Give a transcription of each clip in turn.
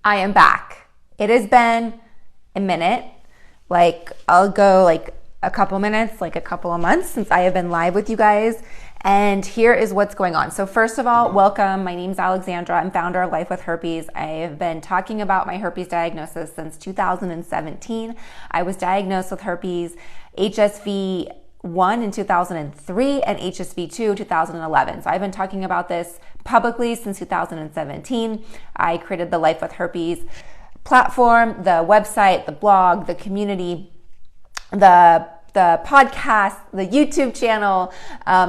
I am back. It has been a minute. I'll go a couple minutes, a couple of months since I have been live with you guys. And here is what's going on. So first of all, welcome. My name's Alexandra. I'm founder of Life With Herpes. I have been talking about my herpes diagnosis since 2017. I was diagnosed with herpes HSV 1 in 2003 and HSV 2 2011. So I've been talking about this publicly since 2017. I created the Life with Herpes platform, the website, the blog, the community, the podcast, the YouTube channel,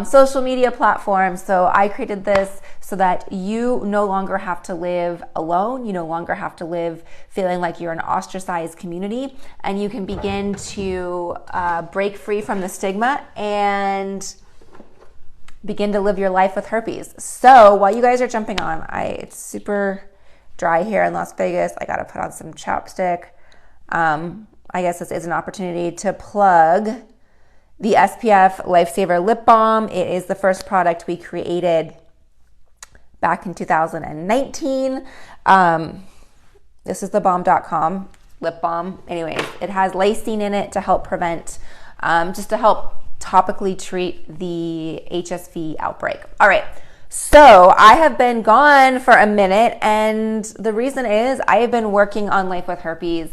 social media platforms. So I created this so that you no longer have to live alone. You no longer have to live feeling like you're an ostracized community, and you can begin to break free from the stigma and begin to live your life with herpes. So while you guys are jumping on, it's super dry here in Las Vegas. I got to put on some chapstick. I guess this is an opportunity to plug the SPF Lifesaver Lip Balm. It is the first product we created back in 2019. This is the balm.com lip balm. Anyways, it has lysine in it to help prevent, just to help topically treat the HSV outbreak. All right. So I have been gone for a minute, and the reason is I have been working on Life with Herpes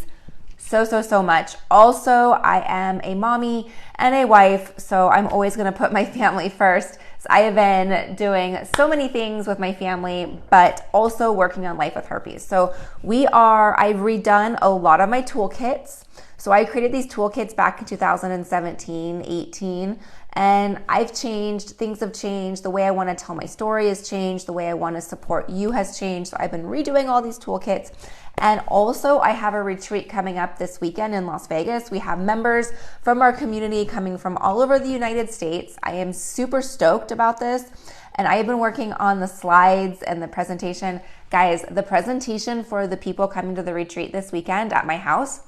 so much. Also, I am a mommy and a wife, so I'm always going to put my family first. So I have been doing so many things with my family, but also working on Life with Herpes. So I've redone a lot of my toolkits. So I created these toolkits back in 2017, 18, and things have changed. The way I want to tell my story has changed. The way I want to support you has changed. So I've been redoing all these toolkits. And also I have a retreat coming up this weekend in Las Vegas. We have members from our community coming from all over the United States. I am super stoked about this. And I have been working on the slides and the presentation. Guys, the presentation for the people coming to the retreat this weekend at my house,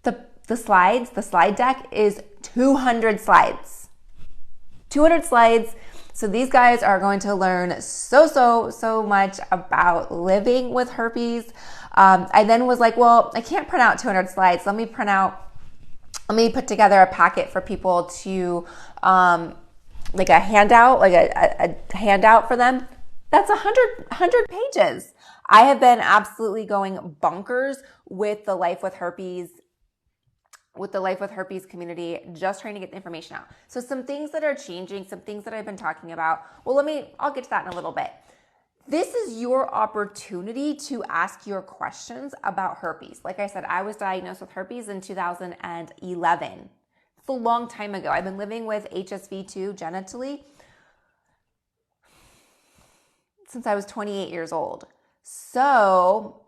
the slide deck is 200 slides. 200 slides. So these guys are going to learn so much about living with herpes. I then was like, well, I can't print out 200 slides. Let me put together a packet for people to, like a handout, a handout for them. That's 100 pages. I have been absolutely going bonkers with the Life with Herpes community, just trying to get the information out. So some things that are changing, some things that I've been talking about. Well, I'll get to that in a little bit. This is your opportunity to ask your questions about herpes. Like I said, I was diagnosed with herpes in 2011. It's a long time ago. I've been living with HSV2 genitally since I was 28 years old. So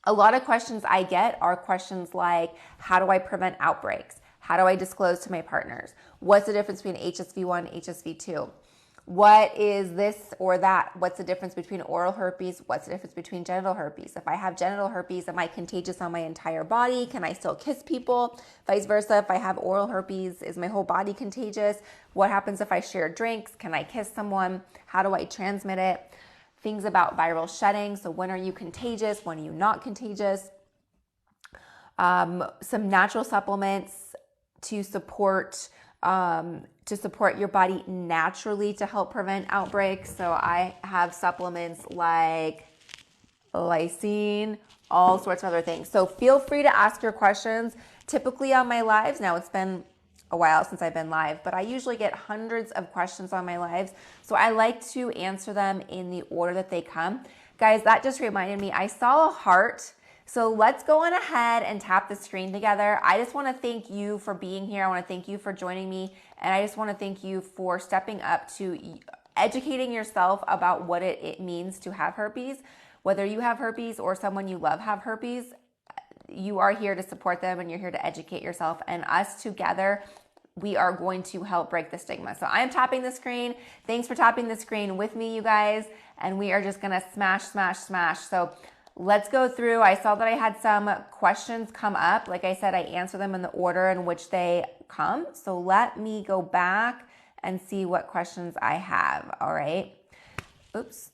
a lot of questions I get are questions like, how do I prevent outbreaks? How do I disclose to my partners? What's the difference between HSV1 and HSV2? What is this or that? What's the difference between oral herpes? What's the difference between genital herpes? If I have genital herpes, am I contagious on my entire body? Can I still kiss people? Vice versa, if I have oral herpes, is my whole body contagious? What happens if I share drinks? Can I kiss someone? How do I transmit it? Things about viral shedding. So when are you contagious? When are you not contagious? Some natural supplements to support your body naturally to help prevent outbreaks. So I have supplements like Lysine, all sorts of other things. So feel free to ask your questions. Typically on my lives, now it's been a while since I've been live, but I usually get hundreds of questions on my lives. So I like to answer them in the order that they come. Guys, that just reminded me, I saw a heart. So let's go on ahead and tap the screen together. I just want to thank you for being here. I want to thank you for joining me. And I just want to thank you for stepping up to educating yourself about what it means to have herpes. Whether you have herpes or someone you love have herpes, you are here to support them and you're here to educate yourself. And us together, we are going to help break the stigma. So I'm tapping the screen. Thanks for tapping the screen with me, you guys. And we are just going to smash. So let's go through. I saw that I had some questions come up. Like I said, I answer them in the order in which they come. So let me go back and see what questions I have. All right. Oops.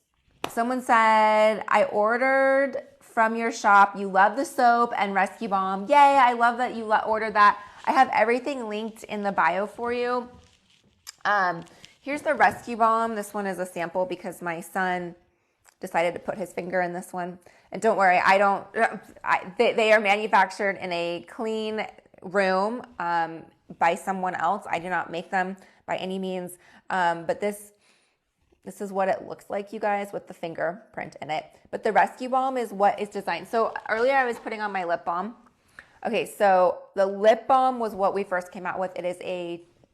Someone said, I ordered from your shop. You love the soap and Rescue Balm. Yay, I love that you ordered that. I have everything linked in the bio for you. Here's the Rescue Balm. This one is a sample because my son decided to put his finger in this one. And don't worry, they are manufactured in a clean room by someone else. I do not make them by any means. But this is what it looks like, you guys, with the fingerprint in it. But the Rescue Balm is what is designed. So earlier I was putting on my lip balm. Okay, so the lip balm was what we first came out with. It is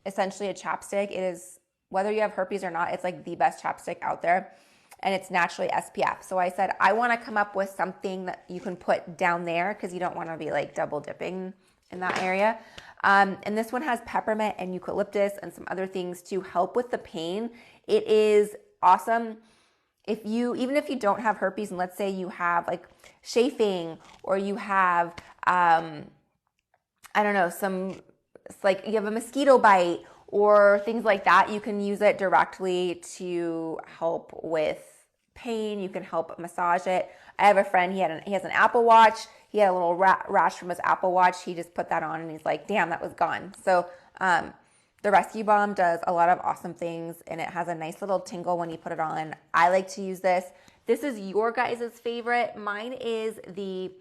essentially a chapstick. It is, whether you have herpes or not, it's like the best chapstick out there. And it's naturally SPF. So I said, I want to come up with something that you can put down there because you don't want to be like double dipping in that area. And this one has peppermint and eucalyptus and some other things to help with the pain. It is awesome. Even if you don't have herpes, and let's say you have like chafing, or you have, I don't know, it's like you have a mosquito bite or things like that, you can use it directly to help with pain. You can help massage it. I have a friend, he has an Apple Watch. He had a little rash from his Apple Watch. He just put that on and he's like, damn, that was gone. So the Rescue Balm does a lot of awesome things, and it has a nice little tingle when you put it on. I like to use this. This is your guys' favorite. Mine is the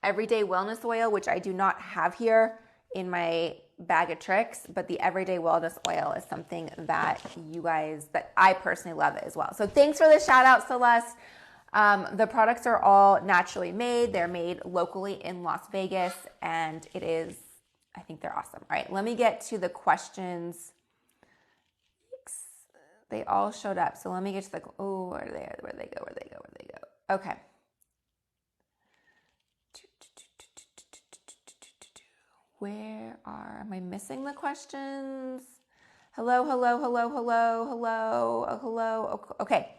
Everyday Wellness Oil, which I do not have here in my bag of tricks, but the Everyday Wellness Oil is something that I personally love as well. So thanks for the shout out, Celeste. The products are all naturally made. They're made locally in Las Vegas, and I think they're awesome. All right, let me get to the questions. They all showed up. So let me get to where'd they go? Okay. Am I missing the questions? Hello. Okay.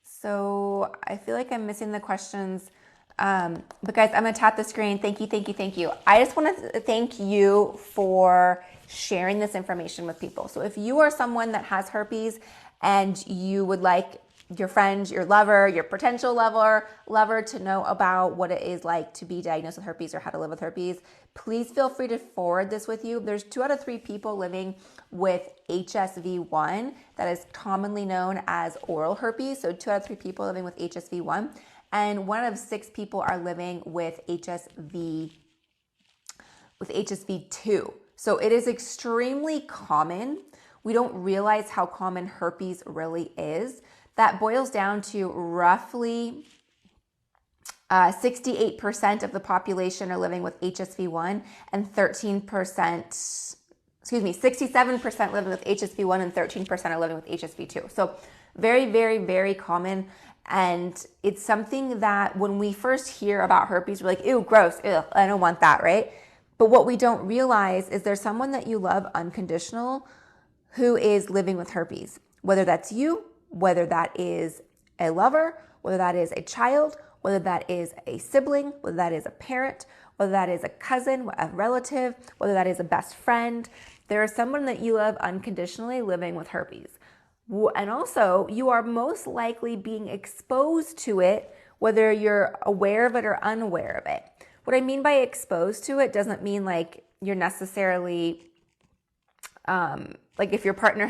So I feel like I'm missing the questions. But guys, I'm going to tap the screen. Thank you. I just want to thank you for sharing this information with people. So if you are someone that has herpes and you would like your friend, your lover, your potential lover to know about what it is like to be diagnosed with herpes or how to live with herpes, please feel free to forward this with you. There's 2 out of 3 people living with HSV1, that is commonly known as oral herpes. So 2 out of 3 people living with HSV1, and 1 out of 6 people are living with HSV2. So it is extremely common. We don't realize how common herpes really is. That boils down to roughly 68% of the population are living with HSV1 and 67% living with HSV1 and 13% are living with HSV2. So very, very, very common. And it's something that when we first hear about herpes, we're like, ew, gross, ew, I don't want that, right? But what we don't realize is there's someone that you love unconditional who is living with herpes, whether that's you, whether that is a lover, whether that is a child, whether that is a sibling, whether that is a parent, whether that is a cousin, a relative, whether that is a best friend. There is someone that you love unconditionally living with herpes. And also, you are most likely being exposed to it, whether you're aware of it or unaware of it. What I mean by exposed to it doesn't mean like you're necessarily, like if your partner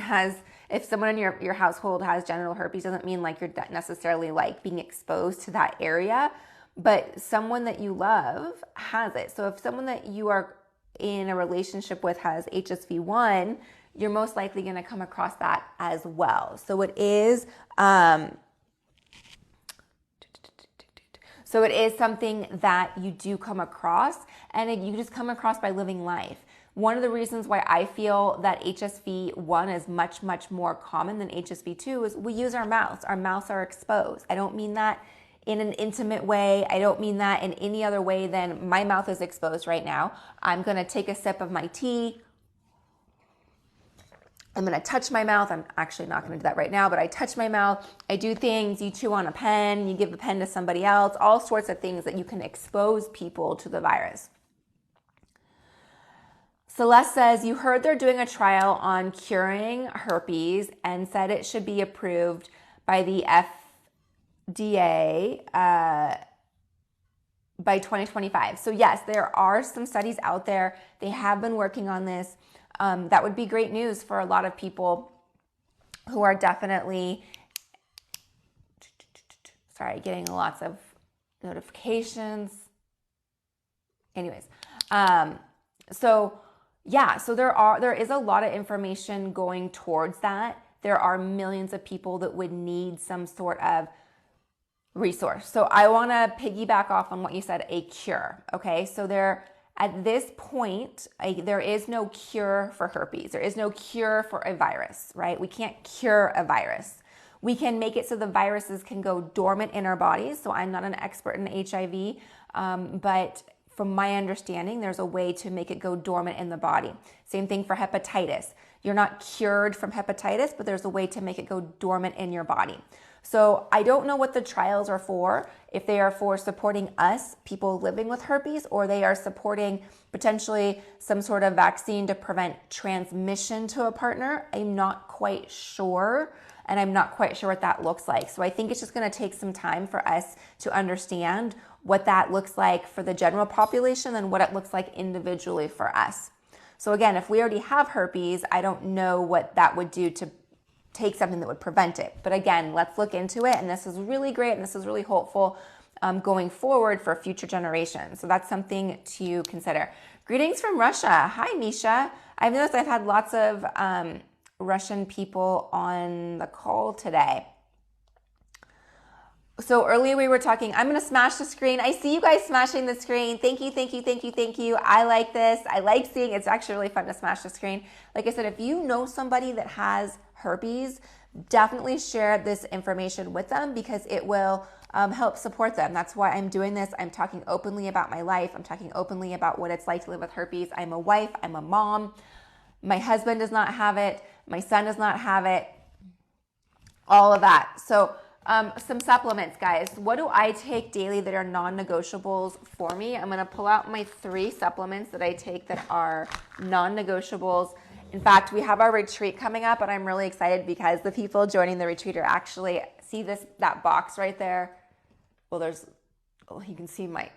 if someone in your household has genital herpes, doesn't mean like you're necessarily like being exposed to that area, but someone that you love has it. So if someone that you are in a relationship with has HSV1, you're most likely going to come across that as well. So it is, something that you do come across, and you just come across by living life. One of the reasons why I feel that HSV1 is much, much more common than HSV2 is we use our mouths. Our mouths are exposed. I don't mean that in an intimate way. I don't mean that in any other way than my mouth is exposed right now. I'm going to take a sip of my tea. I'm going to touch my mouth. I'm actually not going to do that right now, but I touch my mouth. I do things. You chew on a pen. You give a pen to somebody else. All sorts of things that you can expose people to the virus. Celeste says, you heard they're doing a trial on curing herpes and said it should be approved by the FDA. by 2025. So yes, there are some studies out there. They have been working on this. That would be great news for a lot of people who are definitely, sorry, getting lots of notifications. Anyways, so yeah, so there is a lot of information going towards that. There are millions of people that would need some sort of resource. So I want to piggyback off on what you said, a cure. Okay. So at this point, there is no cure for herpes. There is no cure for a virus, right? We can't cure a virus. We can make it so the viruses can go dormant in our bodies. So I'm not an expert in HIV, but from my understanding, there's a way to make it go dormant in the body. Same thing for hepatitis. You're not cured from hepatitis, but there's a way to make it go dormant in your body. So I don't know what the trials are for, if they are for supporting us, people living with herpes, or they are supporting potentially some sort of vaccine to prevent transmission to a partner. I'm not quite sure, and I'm not quite sure what that looks like. So I think it's just going to take some time for us to understand what that looks like for the general population and what it looks like individually for us. So again, if we already have herpes, I don't know what that would do to take something that would prevent it. But again, let's look into it. And this is really great. And this is really hopeful going forward for future generations. So that's something to consider. Greetings from Russia. Hi, Misha. I've noticed I've had lots of Russian people on the call today. So earlier we were talking, I'm going to smash the screen. I see you guys smashing the screen. Thank you, thank you, thank you, thank you. I like this. I like seeing, it's actually really fun to smash the screen. Like I said, if you know somebody that has herpes, definitely share this information with them because it will help support them. That's why I'm doing this. I'm talking openly about my life. I'm talking openly about what it's like to live with herpes. I'm a wife. I'm a mom. My husband does not have it. My son does not have it. All of that. So some supplements, guys. What do I take daily that are non-negotiables for me? I'm going to pull out my 3 supplements that I take that are non-negotiables. In fact, we have our retreat coming up, and I'm really excited because the people joining the retreat are actually, see that box right there? Well, you can see my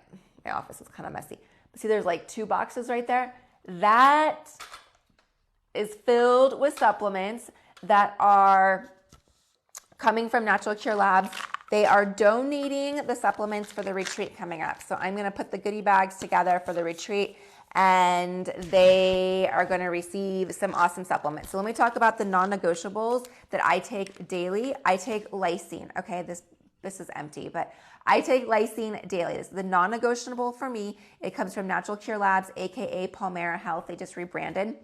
office is kind of messy. See, there's like 2 boxes right there. That is filled with supplements that are coming from Natural Cure Labs. They are donating the supplements for the retreat coming up. So I'm going to put the goodie bags together for the retreat, and they are going to receive some awesome supplements. So let me talk about the non-negotiables that I take daily. I take Lysine. Okay, this is empty, but I take Lysine daily. This is the non-negotiable for me. It comes from Natural Cure Labs, aka Palmera Health. They just rebranded.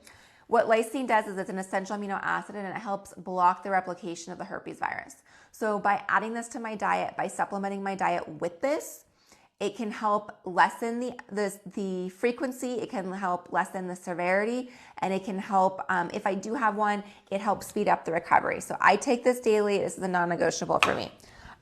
What lysine does is it's an essential amino acid, and it helps block the replication of the herpes virus. So by adding this to my diet, by supplementing my diet with this, it can help lessen the frequency, it can help lessen the severity, and it can help, if I do have one, it helps speed up the recovery. So I take this daily. This is a non-negotiable for me.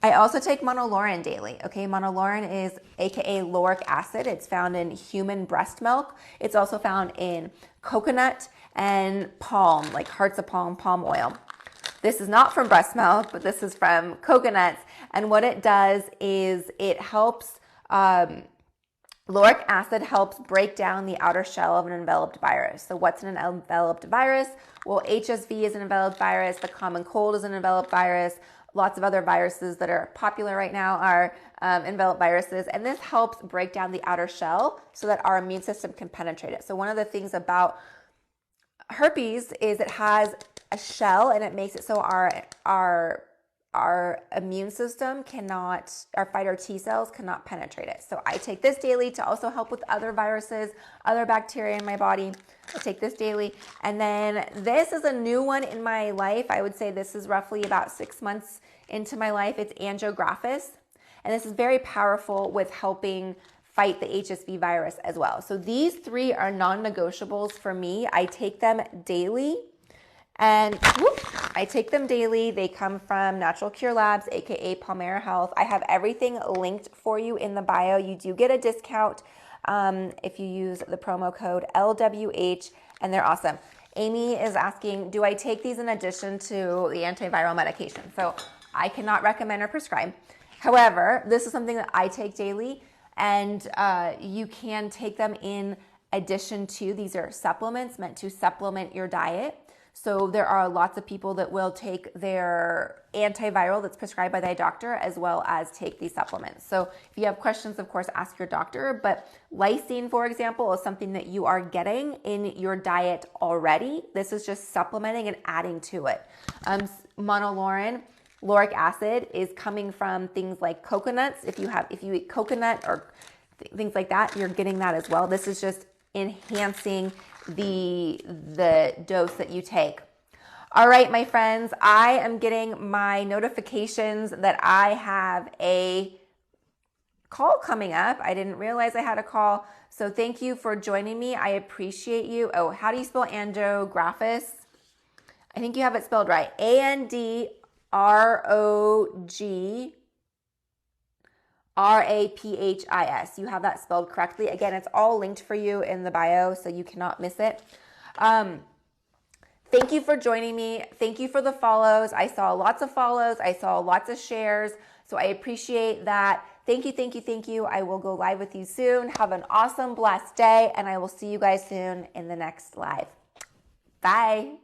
I also take Monolaurin daily. Okay, Monolaurin is aka lauric acid. It's found in human breast milk. It's also found in coconut and palm, like hearts of palm oil. This is not from breast milk, but this is from coconuts. And what it does is it helps, lauric acid helps break down the outer shell of an enveloped virus. So what's an enveloped virus? Well, HSV is an enveloped virus. The common cold is an enveloped virus. Lots of other viruses that are popular right now are enveloped viruses. And this helps break down the outer shell so that our immune system can penetrate it. So one of the things about herpes is it has a shell, and it makes it so our immune system cannot, our fighter T cells cannot penetrate it. So I take this daily to also help with other viruses, other bacteria in my body. I take this daily. And then this is a new one in my life. I would say this is roughly about 6 months into my life. It's Andrographis. And this is very powerful with helping fight the HSV virus as well. So these 3 are non-negotiables for me. I take them daily. And I take them daily. They come from Natural Cure Labs, aka Palmera Health. I have everything linked for you in the bio. You do get a discount if you use the promo code LWH, and they're awesome. Amy is asking, do I take these in addition to the antiviral medication? So I cannot recommend or prescribe. However, this is something that I take daily, And you can take them in addition to, these are supplements meant to supplement your diet. So there are lots of people that will take their antiviral that's prescribed by their doctor as well as take these supplements. So if you have questions, of course, ask your doctor. But lysine, for example, is something that you are getting in your diet already. This is just supplementing and adding to it. Monolaurin, lauric acid, is coming from things like coconuts. If you eat coconut or things like that, you're getting that as well. This is just enhancing the dose that you take. All right, my friends, I am getting my notifications that I have a call coming up. I didn't realize I had a call. So thank you for joining me. I appreciate you. Oh, how do you spell Andrographis? I think you have it spelled right. Andrographis. You have that spelled correctly. Again, it's all linked for you in the bio, so you cannot miss it. Thank you for joining me. Thank you for the follows. I saw lots of follows. I saw lots of shares. So I appreciate that. Thank you, thank you, thank you. I will go live with you soon. Have an awesome, blessed day, and I will see you guys soon in the next live. Bye.